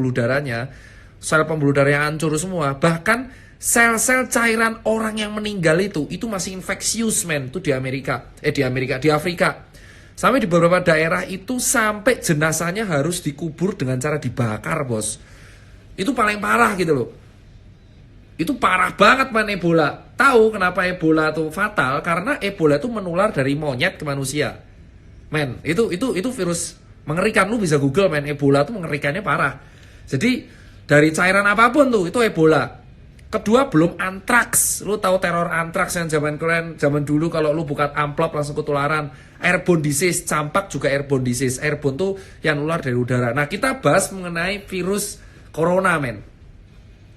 pembuluh darahnya, sel pembuluh darahnya hancur semua. Bahkan sel-sel cairan orang yang meninggal itu masih infeksius, men. Itu di Afrika. Sampai di beberapa daerah itu sampai jenazahnya harus dikubur dengan cara dibakar, bos. Itu paling parah gitu loh. Itu parah banget, man, Ebola. Tahu kenapa Ebola tuh fatal? Karena Ebola itu menular dari monyet ke manusia. Men, itu virus mengerikan. Lu bisa Google, men. Ebola tuh mengerikannya parah. Jadi dari cairan apapun tuh itu Ebola. Kedua, belum antraks. Lu tahu teror antraks yang zaman dulu kalau lu buka amplop langsung ketularan. Airborne disease, campak juga airborne disease. Airborne tuh yang nular dari udara. Nah, kita bahas mengenai virus corona, men.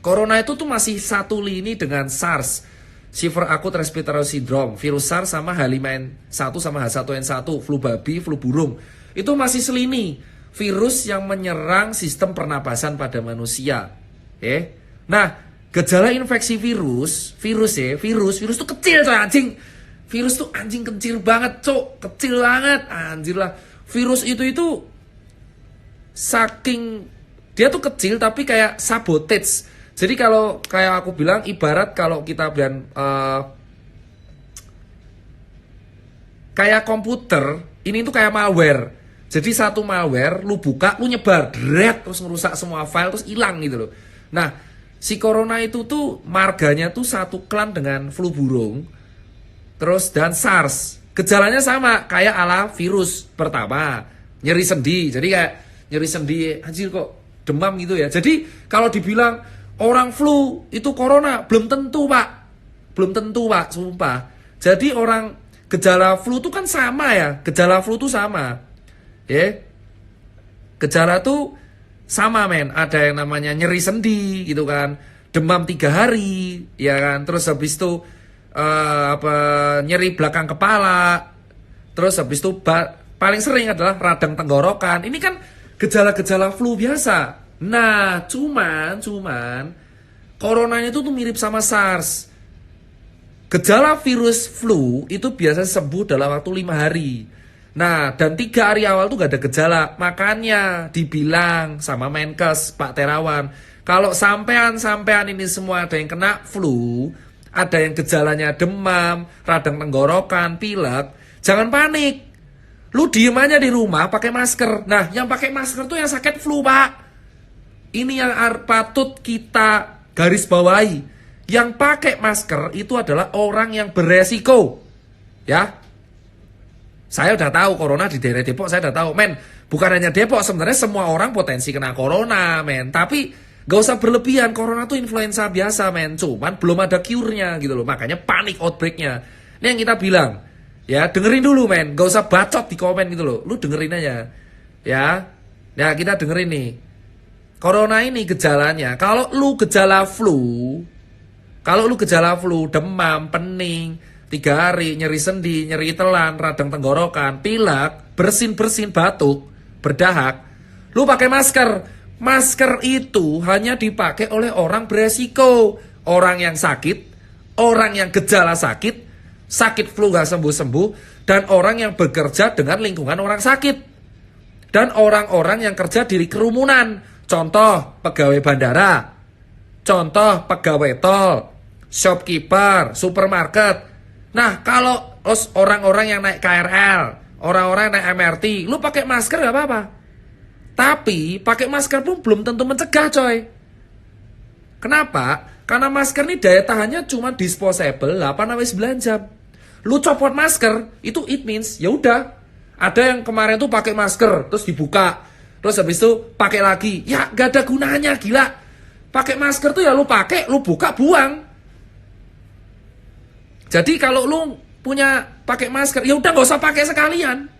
Corona itu tuh masih satu lini dengan SARS, Severe Acute Respiratory Syndrome. Virus SARS sama H5N1 sama H1N1, flu babi, flu burung. Itu masih selini. Virus yang menyerang sistem pernapasan pada manusia. Nah, gejala infeksi virus tuh kecil, coy, anjing. Virus tuh anjing kecil banget, cok. Kecil banget, anjir lah. Virus itu saking dia tuh kecil tapi kayak sabotage. Jadi kalau kayak aku bilang, ibarat kalau kita bilang kayak komputer, ini tuh kayak malware. Jadi satu malware, lu buka, lu nyebar, terus ngerusak semua file, terus hilang gitu loh. Nah, si corona itu tuh marganya tuh satu klan dengan flu burung, terus dan SARS. Gejalanya sama, kayak ala virus pertama, nyeri sendi. Jadi kayak nyeri sendi, anjir kok demam gitu ya. Jadi kalau dibilang orang flu itu corona, belum tentu, Pak. Belum tentu, Pak, sumpah. Jadi orang gejala flu tuh kan sama ya. Gejala flu tuh sama. Gejala tuh sama, men. Ada yang namanya nyeri sendi gitu kan. Demam 3 hari, ya kan. Terus habis itu nyeri belakang kepala. Terus habis itu paling sering adalah radang tenggorokan. Ini kan gejala-gejala flu biasa. Nah, cuman coronanya itu tuh mirip sama SARS. Gejala virus flu itu biasa sembuh dalam waktu 5 hari. Nah, dan 3 hari awal tuh gak ada gejala. Makanya dibilang sama Menkes, Pak Terawan, kalau sampean ini semua ada yang kena flu, ada yang gejalanya demam, radang tenggorokan, pilek, jangan panik. Lu diem aja di rumah pakai masker. Nah, yang pakai masker tuh yang sakit flu, Pak. Ini yang patut kita garis bawahi. Yang pakai masker itu adalah orang yang beresiko. Ya. Saya udah tahu corona di daerah Depok, saya udah tahu. Men, bukan hanya Depok, sebenarnya semua orang potensi kena corona, men. Tapi gak usah berlebihan, corona tuh influenza biasa, men. Cuman belum ada cure-nya gitu loh. Makanya panik outbreak-nya. Ini yang kita bilang. Ya, dengerin dulu, men. Gak usah bacot di komen gitu loh. Lu dengerin aja. Ya. Ya, kita dengerin nih. Corona ini gejalanya, kalau lu gejala flu, demam, pening, 3 hari, nyeri sendi, nyeri telan, radang tenggorokan, pilek, bersin-bersin, batuk, berdahak, lu pakai masker. Masker itu hanya dipakai oleh orang beresiko, orang yang sakit, orang yang gejala sakit flu gak sembuh-sembuh, dan orang yang bekerja dengan lingkungan orang sakit, dan orang-orang yang kerja di kerumunan. Contoh, pegawai bandara, contoh, pegawai tol, shopkeeper, supermarket. Nah, kalau orang-orang yang naik KRL, orang-orang yang naik MRT, lu pakai masker gak apa-apa. Tapi, pakai masker pun belum tentu mencegah, coy. Kenapa? Karena masker ini daya tahannya cuma disposable 8-9 jam. Lu copot masker, itu it means, ya udah. Ada yang kemarin tuh pakai masker, terus dibuka. Terus habis itu pakai lagi. Ya gak ada gunanya, gila. Pakai masker tuh ya lu pakai, lu buka, buang. Jadi kalau lu punya pakai masker, ya udah gak usah pakai sekalian.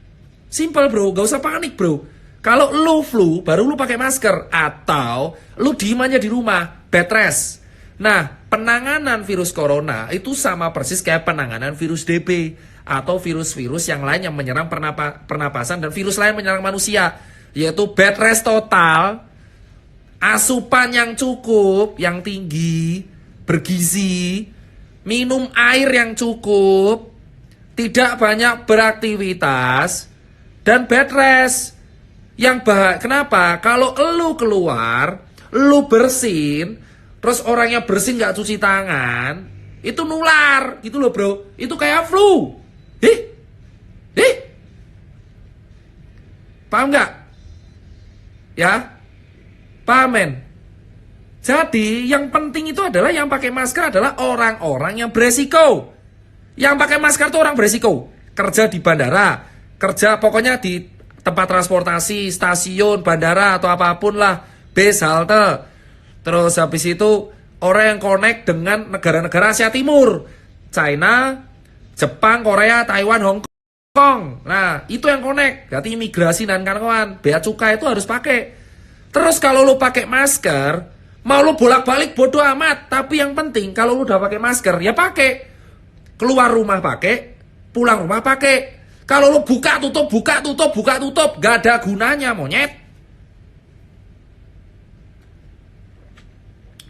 Simple, bro, gak usah panik, bro. Kalau lu flu, baru lu pakai masker. Atau lu diem aja di rumah, bed rest. Nah, penanganan virus corona itu sama persis kayak penanganan virus DB. Atau virus-virus yang lain yang menyerang pernapasan dan virus lain menyerang manusia. Yaitu bed rest total, asupan yang cukup, yang tinggi, bergizi, minum air yang cukup, tidak banyak beraktivitas, dan bed rest. Kenapa? Kalau lu keluar, lu bersin, terus orangnya bersin nggak cuci tangan, itu nular, gitu loh bro. Itu kayak flu. Ih, paham nggak? Ya, paham men? Jadi yang penting itu adalah yang pakai masker adalah orang-orang yang beresiko. Yang pakai masker itu orang beresiko. Kerja di bandara, kerja pokoknya di tempat transportasi, stasiun, bandara atau apapun lah, bis, halte. Terus habis itu orang yang connect dengan negara-negara Asia Timur, China, Jepang, Korea, Taiwan, Hong Kong. Nah, itu yang connect. Berarti imigrasi dan kawan-kawan, bea cukai itu harus pakai. Terus kalau lu pakai masker, mau lu bolak-balik bodo amat, tapi yang penting kalau lu udah pakai masker, ya pakai. Keluar rumah pakai, pulang rumah pakai. Kalau lu buka tutup, gak ada gunanya monyet.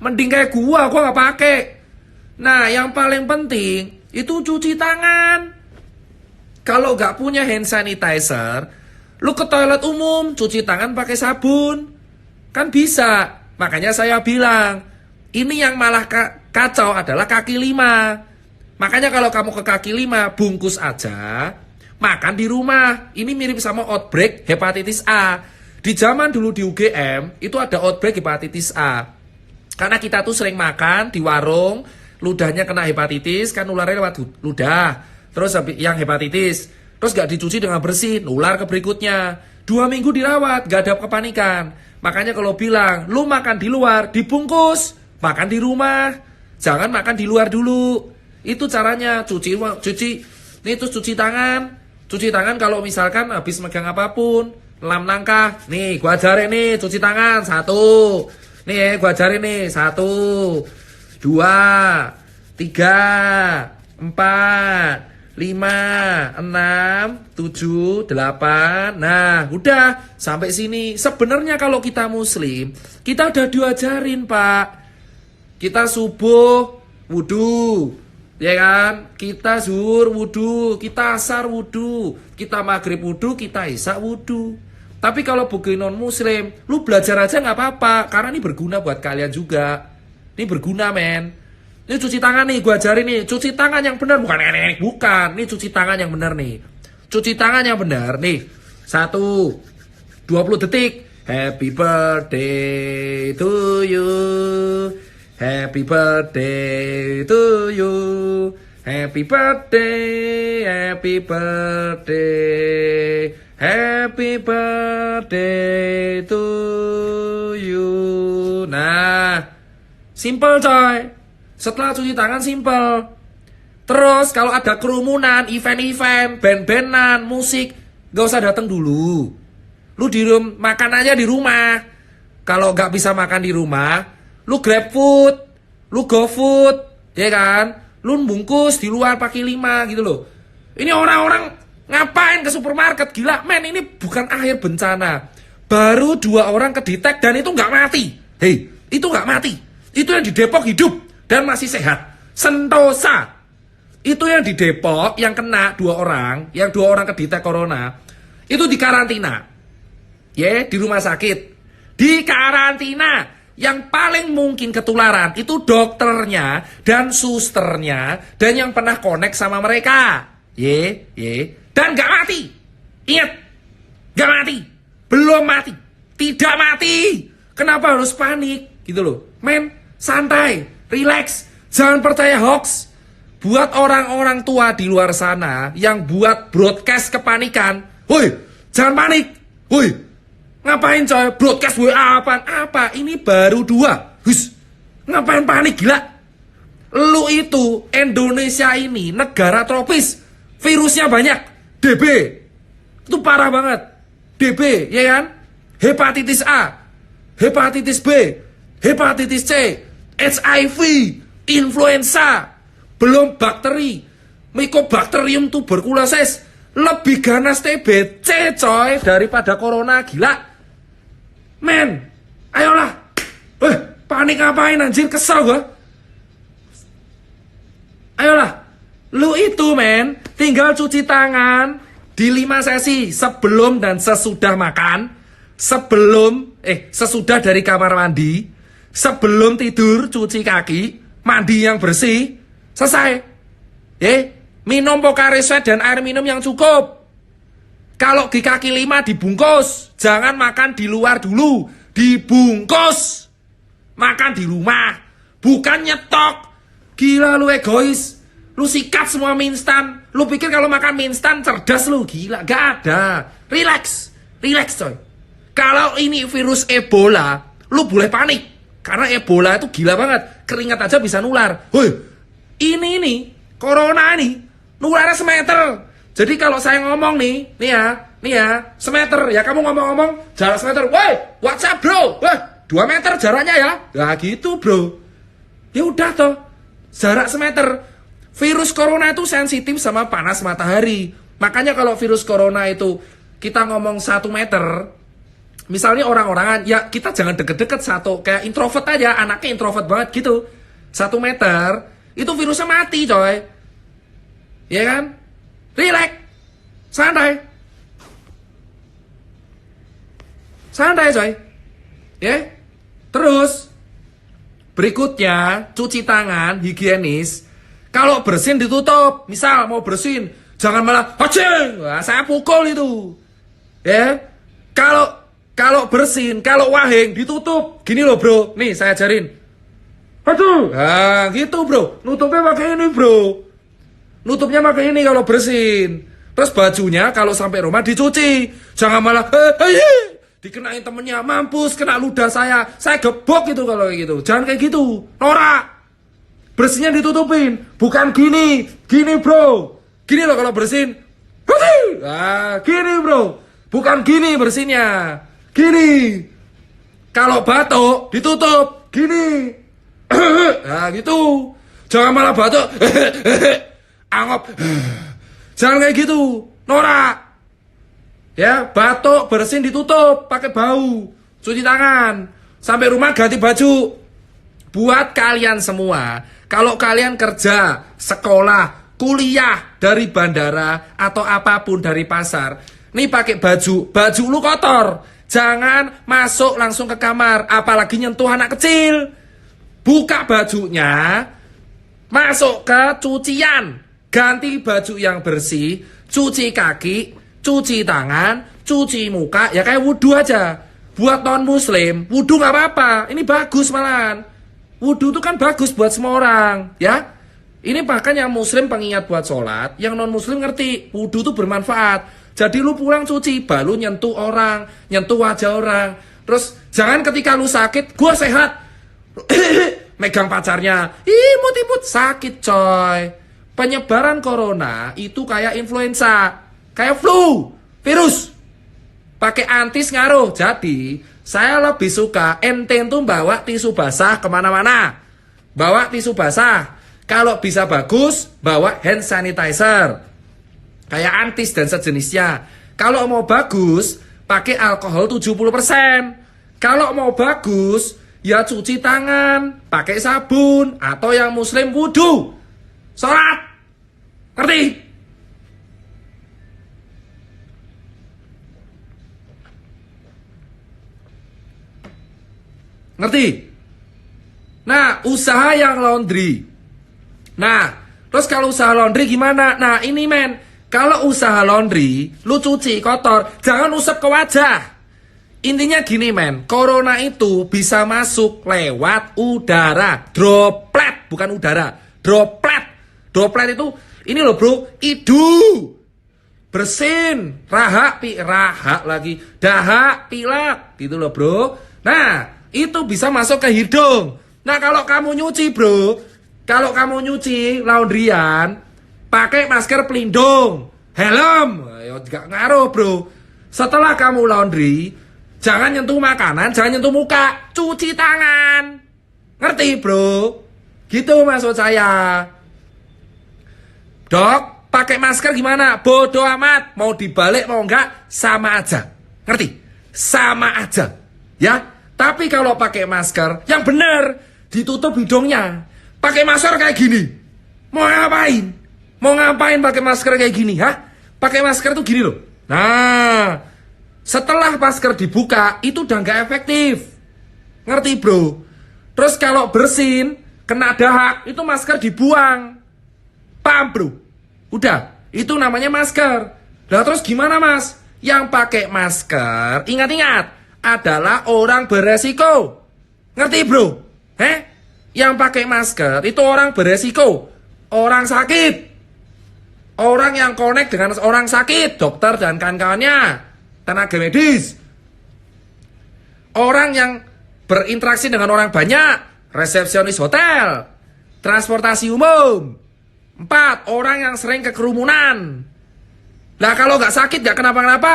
Mending kayak gua gak pakai. Nah, yang paling penting itu cuci tangan. Kalau gak punya hand sanitizer, lu ke toilet umum, cuci tangan pakai sabun. Kan bisa. Makanya saya bilang, ini yang malah kacau adalah kaki lima. Makanya kalau kamu ke kaki lima, bungkus aja, makan di rumah. Ini mirip sama outbreak hepatitis A. Di zaman dulu di UGM, itu ada outbreak hepatitis A. Karena kita tuh sering makan di warung, ludahnya kena hepatitis, kan nularnya lewat ludah. Terus yang hepatitis, terus gak dicuci dengan bersih, nular ke berikutnya. 2 minggu dirawat, gak ada kepanikan. Makanya kalau bilang, lu makan di luar, dibungkus. Makan di rumah, jangan makan di luar dulu. Itu caranya, cuci. Nih terus cuci tangan. Cuci tangan kalau misalkan habis megang apapun. 6 langkah, nih gua ajarin nih, cuci tangan. 1. Nih gua ajarin nih, 1, 2, 3, 4, 5, 6, 7, 8. Nah, udah sampai sini. Sebenarnya kalau kita muslim, kita udah diajarin, Pak. Kita subuh wudu, ya kan? Kita zuhur wudu, kita asar wudu, kita maghrib wudu, kita isya wudu. Tapi kalau bagi non muslim, lu belajar aja nggak apa-apa, karena ini berguna buat kalian juga. Ini berguna, men. Ini cuci tangan nih, gue ajarin nih. Cuci tangan yang benar, bukan nenek, bukan. Ini cuci tangan yang benar nih. Cuci tangan yang benar nih. 1, 20 detik. Happy birthday to you. Happy birthday to you. Happy birthday, happy birthday. Happy birthday to you. Nah, simple coy. Setelah cuci tangan simple. Terus kalau ada kerumunan, event-event, band-bandan, musik, gak usah datang dulu. Lu makan aja di rumah. Kalau gak bisa makan di rumah, lu grab food, lu go food, ya kan? Lu bungkus di luar pakai 5 gitu loh. Ini orang-orang ngapain ke supermarket? Gila, men, ini bukan akhir bencana. Baru 2 orang kedetek dan itu gak mati. Hei, itu gak mati. Itu yang di Depok hidup dan masih sehat. Sentosa. Itu yang di Depok, yang kena 2 orang, yang 2 orang kedetek corona, itu di karantina. Di rumah sakit. Di karantina. Yang paling mungkin ketularan itu dokternya dan susternya dan yang pernah connect sama mereka. Dan gak mati. Ingat, gak mati. Belum mati. Tidak mati. Kenapa harus panik? Gitu loh. Men, santai. Relax, jangan percaya hoax. Buat orang-orang tua di luar sana yang buat broadcast kepanikan, woi, jangan panik. Woi, ngapain coy? Broadcast WA apa? Ini baru 2. Hus, ngapain panik gila? Lu itu Indonesia ini negara tropis, virusnya banyak. DB, itu parah banget. DB, ya kan? Hepatitis A, hepatitis B, hepatitis C, HIV, influenza, belum bakteri, Mycobacterium tuberculosis, lebih ganas TBC coy daripada corona, gila. Men, ayolah. Panik ngapain anjir, kesel gua. Ayolah. Lu itu men, tinggal cuci tangan di 5 sesi sebelum dan sesudah makan. sesudah dari kamar mandi, sebelum tidur cuci kaki, mandi yang bersih, selesai. Minum Pocari Sweat dan air minum yang cukup. Kalau di kaki 5 dibungkus, jangan makan di luar dulu, dibungkus. Makan di rumah, bukan nyetok. Gila lu egois. Lu sikat semua mie instan. Lu pikir kalau makan mie instan cerdas lu? Gila, gak ada. Relax coy. Kalau ini virus Ebola, lu boleh panik. Karena Ebola itu gila banget. Keringat aja bisa nular. Woi, ini corona ini nularnya semeter. Jadi kalau saya ngomong nih ya, semeter. Ya kamu ngomong-ngomong jarak semeter. Woi, what's up bro? Wah, 2 meter jaraknya ya. Nah gitu bro. Ya udah toh, jarak semeter. Virus corona itu sensitif sama panas matahari. Makanya kalau virus corona itu kita ngomong 1 meter, misalnya orang-orangan, ya kita jangan deket-deket satu. Kayak introvert aja, anaknya introvert banget gitu. 1 meter, itu virusnya mati coy. Ya kan? Relax. Santai coy. Ya. Terus berikutnya cuci tangan higienis. Kalau bersin ditutup. Misal mau bersin, jangan malah hacing. Wah, saya pukul itu. Ya. Kalau bersin, kalau wahing ditutup. Gini loh, bro. Nih saya ajarin. Aduh. Nah, gitu, bro. Nutupnya pakai ini, bro. Nutupnya pakai ini kalau bersin. Terus bajunya kalau sampai rumah dicuci. Jangan malah dikenain temennya, mampus, kena ludah saya gebok gitu kalau kayak gitu. Jangan kayak gitu, norak. Bersihnya ditutupin, bukan gini bro. Gini loh kalau bersin. Gini bro, bukan gini bersihnya. Gini. Kalau batuk ditutup, gini. Nah gitu. Jangan malah batuk. Angop. Jangan kayak gitu, norak. Ya, batuk, bersin ditutup, pakai bau, cuci tangan, sampai rumah ganti baju. Buat kalian semua, kalau kalian kerja, sekolah, kuliah dari bandara atau apapun dari pasar, nih pakai baju lu kotor, jangan masuk langsung ke kamar, apalagi nyentuh anak kecil. Buka bajunya, masuk ke cucian, ganti baju yang bersih, cuci kaki, cuci tangan, cuci muka, ya kayak wudhu aja. Buat non-muslim, wudhu gak apa-apa. Ini bagus malahan. Wudhu itu kan bagus buat semua orang, ya. Ini bahkan yang muslim pengingat buat sholat, yang non-muslim ngerti, wudhu itu bermanfaat. Jadi lu pulang cuci, baru nyentuh orang, nyentuh wajah orang. Terus jangan ketika lu sakit, gua sehat. Megang pacarnya, imut-imut, sakit coy. Penyebaran corona itu kayak influenza. Kayak flu, virus. Pakai antis ngaruh. Jadi, saya lebih suka ente tuh bawa tisu basah kemana-mana. Bawa tisu basah. Kalau bisa bagus, bawa hand sanitizer. Kayak antis dan sejenisnya. Kalau mau bagus, pakai alkohol 70%. Kalau mau bagus, ya cuci tangan, pakai sabun, atau yang muslim wudhu. Sholat. Ngerti? Ngerti? Nah, usaha yang laundry. Nah, terus kalau usaha laundry gimana? Nah, ini men, kalau usaha laundry, lu cuci kotor, jangan usap ke wajah. Intinya gini men, corona itu bisa masuk lewat udara. Droplet, bukan udara. Droplet. Droplet itu, ini loh bro, idu. Bersin, dahak pilak, gitu loh bro. Nah, itu bisa masuk ke hidung. Nah kalau kamu nyuci bro, kalau kamu nyuci laundryan, pakai masker pelindung, helm, ya gak ngaruh bro. Setelah kamu laundry, jangan nyentuh makanan, jangan nyentuh muka, cuci tangan. Ngerti bro? Gitu maksud saya. Dok, pakai masker gimana? Bodoh amat, mau dibalik mau enggak, sama aja. Ngerti? Sama aja. Ya. Tapi kalau pakai masker, yang benar, ditutup hidungnya. Pakai masker kayak gini. Mau ngapain? Mau ngapain pakai masker kayak gini, ha? Pakai masker tuh gini loh. Nah, Setelah masker dibuka, itu udah nggak efektif. Ngerti bro? Terus kalau bersin, kena dahak, itu masker dibuang. Paham bro? Udah, itu namanya masker. Nah terus gimana mas? Yang pakai masker, ingat-ingat, adalah orang beresiko. Ngerti bro? Yang pakai masker itu orang beresiko. Orang sakit. Orang yang connect dengan orang sakit, dokter dan kawan-kawannya, tenaga medis. Orang yang berinteraksi dengan orang banyak, resepsionis hotel, transportasi umum. 4, orang yang sering kekerumunan. Nah kalau nggak sakit, nggak kenapa-kenapa,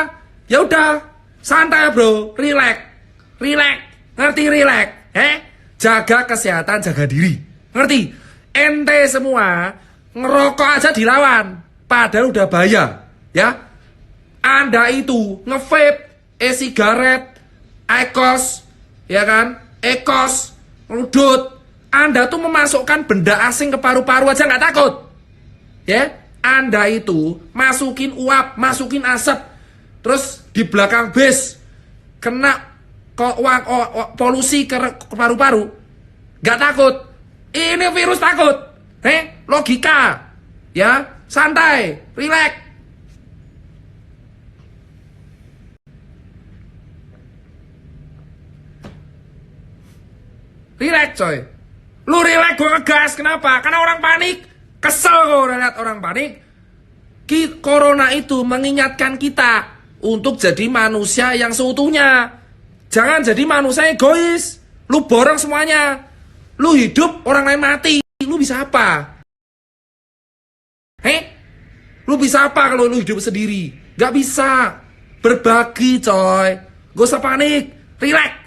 ya udah, santai bro, relax, ngerti relax, jaga kesehatan, jaga diri, ngerti? Ente semua ngerokok aja dilawan, padahal udah bahaya, ya. Anda itu nge-vape, e-sigaret, IQOS, ya kan, EKOS, ngerudut. Anda tuh memasukkan benda asing ke paru-paru aja nggak takut, ya. Anda itu masukin uap, masukin asap, terus di belakang bis kena polusi ke paru-paru, nggak takut. Ini virus takut, logika, ya, santai, relax. Relax coy. Lu relax, gue ngegas. Kenapa? Karena orang panik. Kesel gue lihat orang panik. Corona itu mengingatkan kita untuk jadi manusia yang seutuhnya. Jangan jadi manusia egois. Lu borong semuanya. Lu hidup, orang lain mati. Lu bisa apa? Lu bisa apa kalau lu hidup sendiri? Gak bisa. Berbagi coy. Gak usah panik. Relax.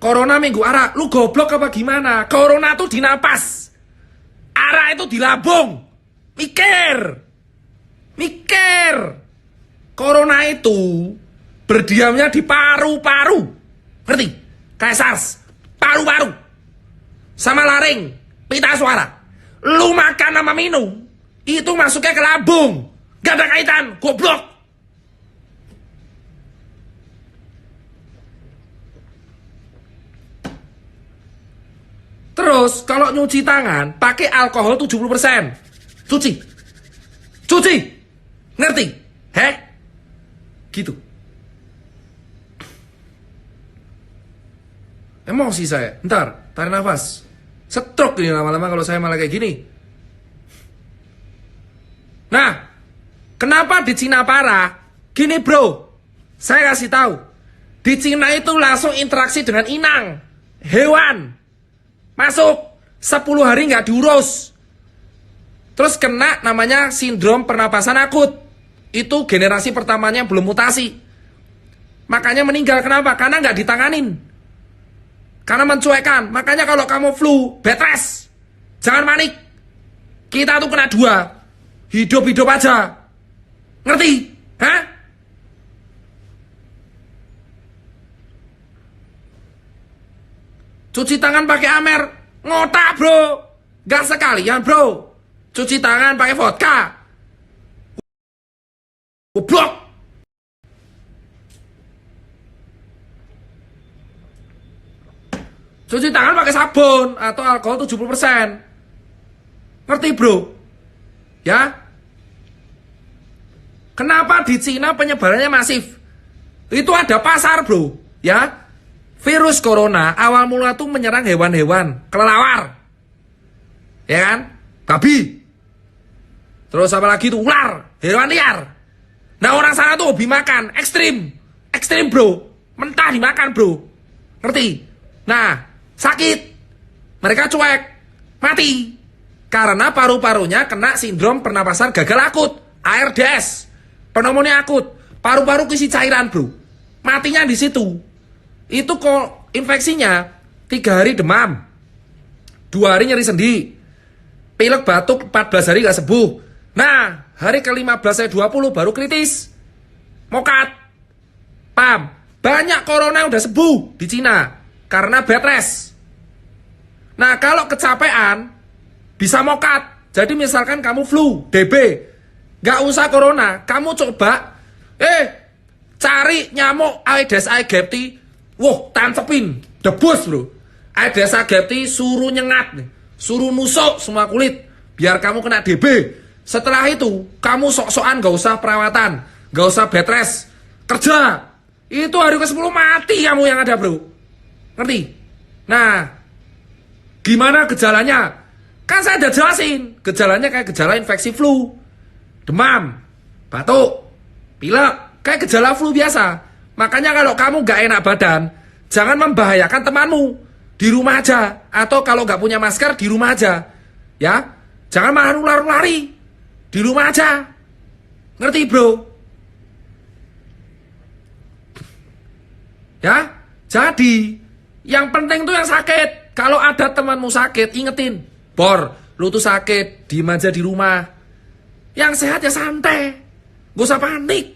Corona minggu arah, lu goblok apa gimana? Corona tuh di napas, arah itu di lambung. Mikir. Corona itu berdiamnya di paru-paru. Ngerti? Kayak SARS, paru-paru. Sama laring, pita suara. Lu makan sama minum, itu masuknya ke lambung. Gak ada kaitan, goblok. Terus kalau nyuci tangan pakai alkohol 70%. Cuci. Ngerti? Gitu. Emosi saya. Ntar, tarik nafas. Stroke ini lama-lama kalau saya malah kayak gini. Nah, kenapa di Cina parah? Gini bro, saya kasih tahu. Di Cina itu langsung interaksi dengan inang, hewan. Masuk 10 hari nggak diurus, terus kena namanya sindrom pernapasan akut. Itu generasi pertamanya belum mutasi, makanya meninggal. Kenapa? Karena nggak ditanganin, karena mencuekan. Makanya kalau kamu flu, bed rest, jangan panik. Kita tuh kena 2, hidup aja. Ngerti? Cuci tangan pakai Amer, ngotak bro. Gak sekalian bro. Cuci tangan pakai vodka, goblok. Cuci tangan pakai sabun atau alkohol 70%. Ngerti bro? Ya. Kenapa di Cina penyebarannya masif? Itu ada pasar bro. Ya. Virus corona awal mula tuh menyerang hewan-hewan, kelelawar, ya kan, babi, terus apa lagi tuh, ular, hewan liar. Nah orang sana tuh hobi makan, ekstrim bro, mentah dimakan bro, ngerti? Nah sakit, mereka cuek, mati, karena paru-parunya kena sindrom pernapasan gagal akut, ARDS, pneumonia akut, paru-paru keisi cairan bro, matinya di situ. Itu kok infeksinya 3 hari demam, 2 hari nyeri sendi, pilek batuk 14 hari gak sembuh. Nah hari ke-15 20 baru kritis, mokat. Paham? Banyak corona yang udah sembuh di Cina karena bed rest. Nah kalau kecapean bisa mokat. Jadi misalkan kamu flu, DB, Nggak usah corona, kamu coba cari nyamuk Aedes aegypti, wah tancepin, debus bro. Aedes aegypti suruh nyengat nih, suruh nusuk semua kulit, biar kamu kena DB. Setelah itu kamu sok-sokan gak usah perawatan, gak usah bed rest, kerja. Itu hari ke-10 mati kamu yang ada bro. Ngerti? Nah, gimana gejalanya? Kan saya udah jelasin, gejalanya kayak gejala infeksi flu. Demam, batuk, pilek, kayak gejala flu biasa. Makanya kalau kamu gak enak badan, jangan membahayakan temanmu. Di rumah aja. Atau kalau gak punya masker, di rumah aja. Ya, jangan malah nular-nulari. Di rumah aja. Ngerti bro? Ya, jadi yang penting tuh yang sakit. Kalau ada temanmu sakit, ingetin. Bor, lu tuh sakit, diem aja di rumah. Yang sehat ya santai, gak usah panik,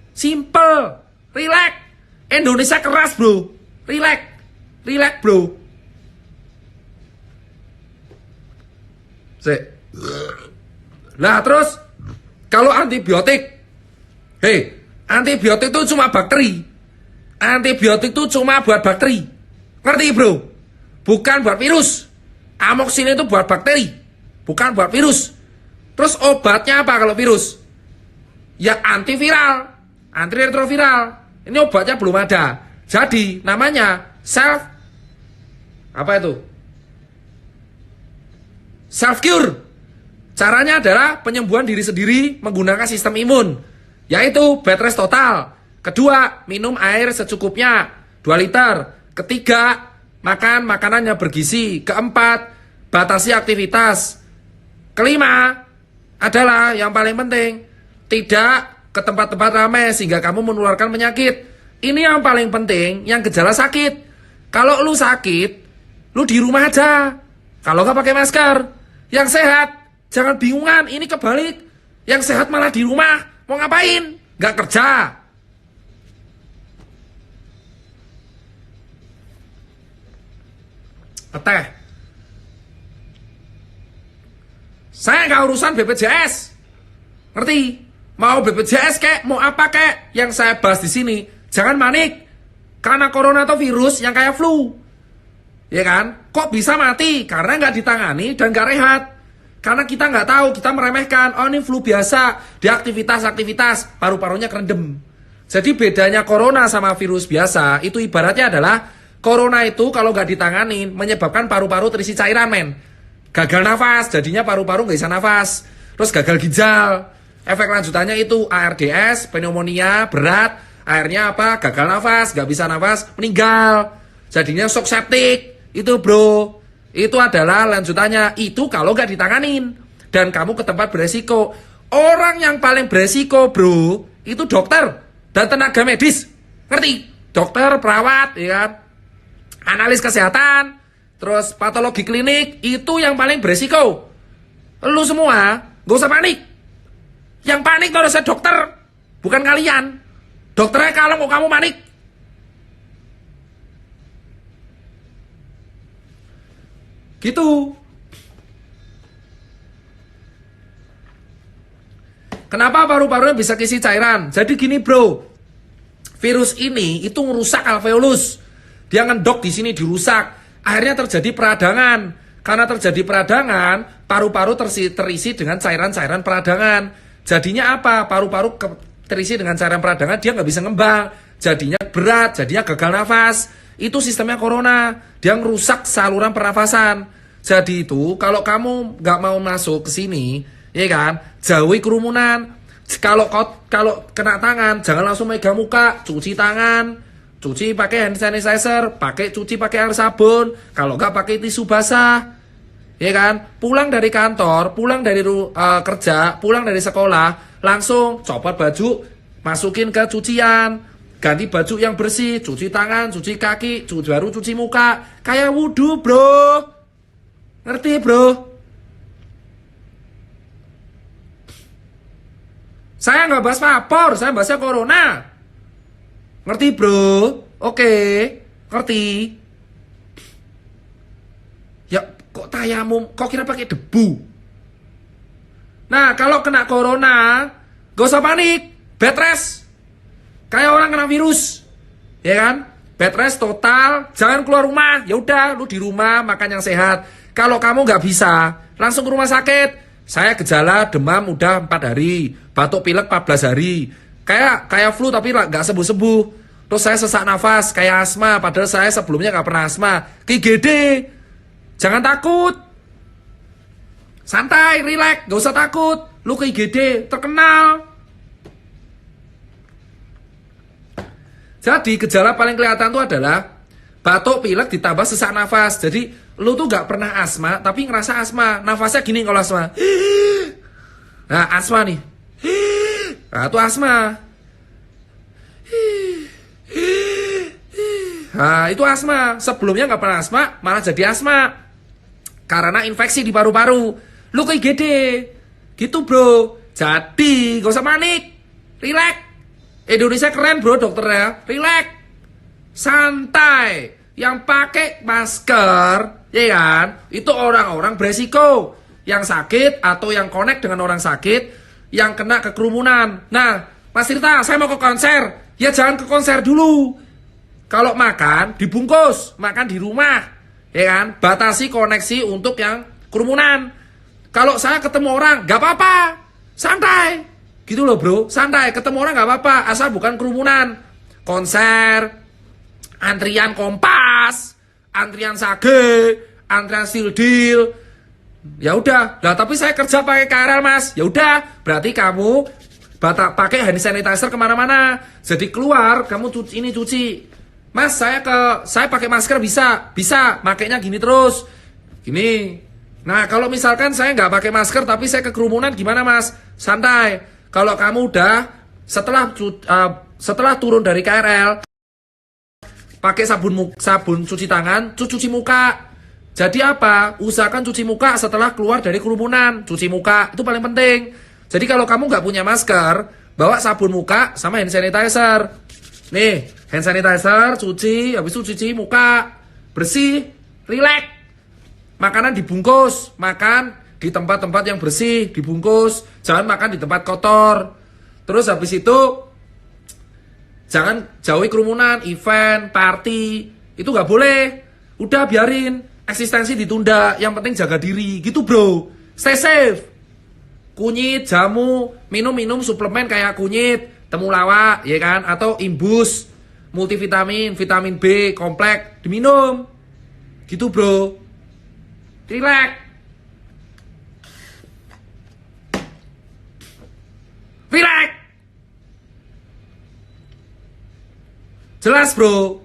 simple, relax. Indonesia keras bro, relax bro. Nah terus kalau antibiotik, antibiotik itu cuma bakteri, antibiotik itu cuma buat bakteri, ngerti bro? Bukan buat virus. Amoxicillin itu buat bakteri, bukan buat virus. Terus obatnya apa kalau virus? Ya antiviral, antiretroviral. Ini obatnya belum ada. Jadi namanya self cure. Caranya adalah penyembuhan diri sendiri menggunakan sistem imun, yaitu bed rest total. Kedua, minum air secukupnya 2 liter. Ketiga, makan makanan yang bergizi. Keempat, batasi aktivitas. Kelima adalah yang paling penting, tidak ke tempat-tempat ramai sehingga kamu menularkan penyakit. Ini yang paling penting, yang gejala sakit. Kalau lu sakit, lu di rumah aja. Kalau nggak pakai masker. Yang sehat, jangan bingungan, ini kebalik. Yang sehat malah di rumah, mau ngapain? Nggak kerja. Teh. Saya nggak urusan BPJS, ngerti? Mau BPJS kek, mau apa kek? Yang saya bahas di sini, jangan panik, karena corona atau virus yang kayak flu, ya kan? Kok bisa mati? Karena nggak ditangani dan nggak rehat. Karena kita nggak tahu, kita meremehkan. Oh ini flu biasa, di aktivitas paru-parunya kerendam. Jadi bedanya corona sama virus biasa itu ibaratnya adalah corona itu kalau nggak ditanganin menyebabkan paru-paru terisi cairan men. Gagal nafas, jadinya paru-paru nggak bisa nafas. Terus gagal ginjal. Efek lanjutannya itu ARDS, pneumonia, berat. Akhirnya apa? Gagal nafas, nggak bisa nafas, meninggal. Jadinya shock septic. Itu bro. Itu adalah lanjutannya. Itu kalau nggak ditanganin. Dan kamu ke tempat beresiko. Orang yang paling beresiko bro, itu dokter dan tenaga medis. Ngerti? Dokter, perawat, ya kan? Analis kesehatan. Terus patologi klinik, itu yang paling beresiko. Lu semua gak usah panik. Yang panik itu harusnya dokter, bukan kalian. Dokternya kalau kok kamu panik. Gitu. Kenapa paru-parunya bisa kisi cairan? Jadi gini bro, virus ini itu merusak alveolus. Dia ngendok di sini, dirusak. Akhirnya terjadi peradangan. Karena terjadi peradangan, paru-paru terisi dengan cairan-cairan peradangan. Jadinya apa? Paru-paru terisi dengan cairan peradangan, dia nggak bisa ngembang. Jadinya berat, jadinya gagal nafas. Itu sistemnya corona. Dia ngerusak saluran pernafasan. Jadi itu, kalau kamu nggak mau masuk ke sini, ya kan, jauhi kerumunan. Kalau kena tangan, jangan langsung megang muka, cuci tangan. Cuci pakai hand sanitizer, cuci pakai air sabun, kalau nggak pakai tisu basah, ya kan? Pulang dari kantor, pulang dari kerja, pulang dari sekolah, langsung copot baju, masukin ke cucian, ganti baju yang bersih, cuci tangan, cuci kaki, baru cuci muka, kayak wudhu bro, ngerti bro? Saya nggak bahas vapor, saya bahasnya corona. Ngerti bro? Oke, ngerti. Ya kok tayamum, kok kira pakai debu? Nah, kalau kena corona, gak usah panik, bed rest. Kayak orang kena virus, ya kan? Bed rest total, jangan keluar rumah. Ya udah, lu di rumah makan yang sehat. Kalau kamu nggak bisa, langsung ke rumah sakit. Saya gejala demam udah 4 hari, batuk pilek 14 hari. Kayak flu tapi nggak sembuh-sembuh. Terus saya sesak nafas, kayak asma, padahal saya sebelumnya nggak pernah asma. IGD, jangan takut. Santai, relax, gak usah takut. Lu ke IGD, terkenal. Jadi gejala paling kelihatan itu adalah batuk pilek ditambah sesak nafas. Jadi lu tuh gak pernah asma, tapi ngerasa asma. Nafasnya gini kalau asma. Nah, asma nih. Nah, itu asma. Nah, itu asma. Sebelumnya gak pernah asma, malah jadi asma. Karena infeksi di paru-paru. Lu ke IGD. Gitu bro. Jadi gak usah panik. Relax. Indonesia keren bro dokternya. Relax. Santai. Yang pakai masker, ya kan, itu orang-orang beresiko. Yang sakit atau yang connect dengan orang sakit, yang kena ke kerumunan. Nah, Mas Tirta, saya mau ke konser. Ya jangan ke konser dulu. Kalau makan, dibungkus. Makan di rumah. Ya kan, batasi koneksi untuk yang kerumunan. Kalau saya ketemu orang, gak apa-apa. Santai. Gitu loh bro, santai. Ketemu orang gak apa-apa, asal bukan kerumunan. Konser, antrian Kompas, antrian Sage, antrian Still Deal. Ya udah, lah tapi saya kerja pakai KRL mas. Ya udah, berarti kamu pakai hand sanitizer kemana-mana. Jadi keluar, kamu cuci. Mas, saya pakai masker bisa, makainya gini terus, gini. Nah, kalau misalkan saya nggak pakai masker tapi saya ke kerumunan gimana mas? Santai. Kalau kamu udah setelah turun dari KRL, pakai sabun cuci tangan, cuci muka. Jadi apa? Usahakan cuci muka setelah keluar dari kerumunan. Cuci muka, itu paling penting. Jadi kalau kamu nggak punya masker, bawa sabun muka sama hand sanitizer. Nih, hand sanitizer, cuci, habis itu cuci muka. Bersih, relax. Makanan dibungkus, makan di tempat-tempat yang bersih, dibungkus. Jangan makan di tempat kotor. Terus habis itu, jangan jauhi kerumunan, event, party. Itu nggak boleh. Udah biarin, eksistensi ditunda. Yang penting jaga diri, gitu bro. Stay safe. Kunyit, jamu, minum suplemen kayak kunyit, temulawak, ya kan? Atau imbus, multivitamin, vitamin B, kompleks, diminum. Gitu bro. Relax. Relax. Jelas bro.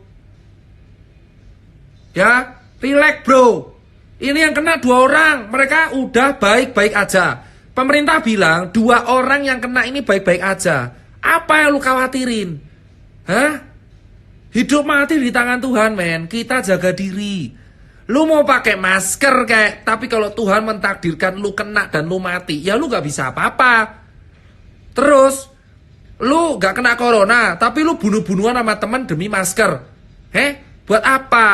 Ya, relax bro. Ini yang kena 2 orang. Mereka udah baik-baik aja. Pemerintah bilang 2 orang yang kena ini baik-baik aja. Apa yang lu khawatirin? Hah? Hidup mati di tangan Tuhan men. Kita jaga diri. Lu mau pakai masker kayak, tapi kalau Tuhan mentakdirkan lu kena dan lu mati, ya lu gak bisa apa-apa. Terus lu gak kena corona, tapi lu bunuh-bunuhan sama temen demi masker. Buat apa?